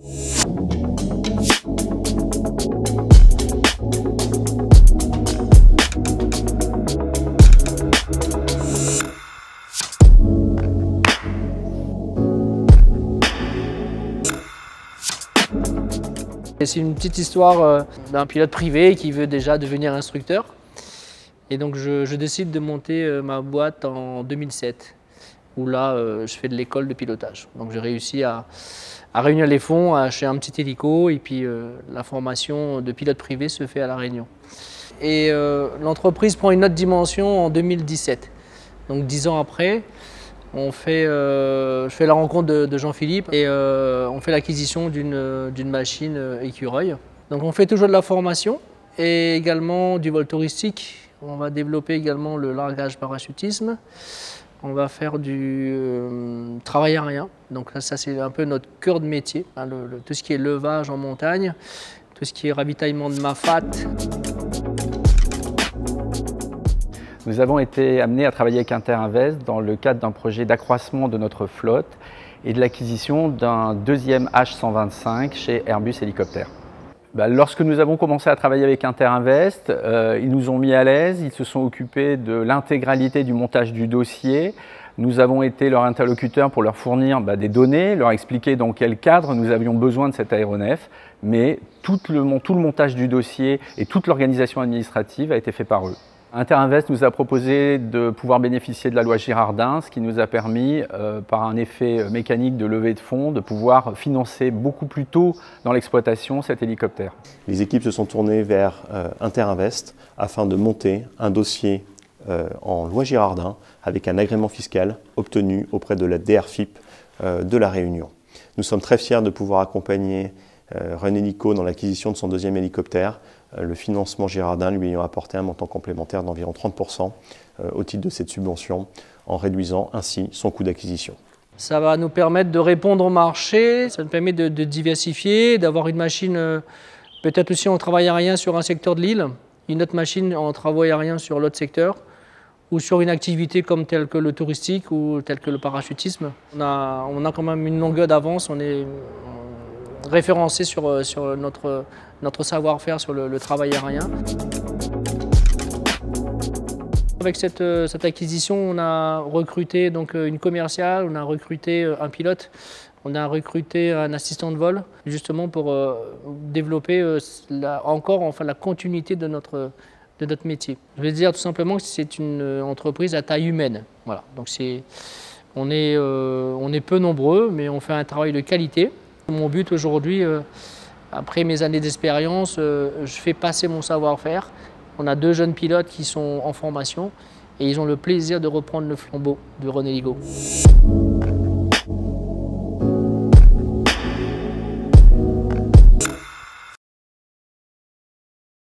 C'est une petite histoire d'un pilote privé qui veut déjà devenir instructeur. Et donc je décide de monter ma boîte en 2007, où là je fais de l'école de pilotage. Donc j'ai réussi à réunir les fonds, à acheter un petit hélico, et puis la formation de pilote privé se fait à La Réunion. Et l'entreprise prend une autre dimension en 2017. Donc 10 ans après, je fais la rencontre de Jean-Philippe et on fait l'acquisition d'une machine écureuil. Donc on fait toujours de la formation et également du vol touristique. On va développer également le largage parachutisme. On va faire du travail aérien. Donc ça c'est un peu notre cœur de métier, hein, tout ce qui est levage en montagne, tout ce qui est ravitaillement de MAFAT. Nous avons été amenés à travailler avec Interinvest dans le cadre d'un projet d'accroissement de notre flotte et de l'acquisition d'un deuxième H125 chez Airbus Hélicoptères. Lorsque nous avons commencé à travailler avec Interinvest, ils nous ont mis à l'aise, ils se sont occupés de l'intégralité du montage du dossier. Nous avons été leur interlocuteur pour leur fournir des données, leur expliquer dans quel cadre nous avions besoin de cet aéronef, mais tout le montage du dossier et toute l'organisation administrative a été fait par eux. Interinvest nous a proposé de pouvoir bénéficier de la loi Girardin, ce qui nous a permis, par un effet mécanique de levée de fonds, de pouvoir financer beaucoup plus tôt dans l'exploitation cet hélicoptère. Les équipes se sont tournées vers Interinvest afin de monter un dossier en loi Girardin avec un agrément fiscal obtenu auprès de la DRFIP de La Réunion. Nous sommes très fiers de pouvoir accompagner René Nico dans l'acquisition de son deuxième hélicoptère, le financement Girardin lui ayant apporté un montant complémentaire d'environ 30% au titre de cette subvention, en réduisant ainsi son coût d'acquisition. Ça va nous permettre de répondre au marché, ça nous permet de diversifier, d'avoir une machine peut-être aussi en travail aérien sur un secteur de l'île, une autre machine en travaux aériens sur l'autre secteur, ou sur une activité comme telle que le touristique ou telle que le parachutisme. On a quand même une longueur d'avance, on est référencé sur notre savoir-faire sur le travail aérien. Avec cette acquisition, on a recruté donc une commerciale, on a recruté un pilote, on a recruté un assistant de vol, justement pour développer la continuité de notre métier. Je veux dire tout simplement que c'est une entreprise à taille humaine. Voilà. Donc on est peu nombreux, mais on fait un travail de qualité. Mon but aujourd'hui, après mes années d'expérience, je fais passer mon savoir-faire. On a 2 jeunes pilotes qui sont en formation et ils ont le plaisir de reprendre le flambeau de René Nico.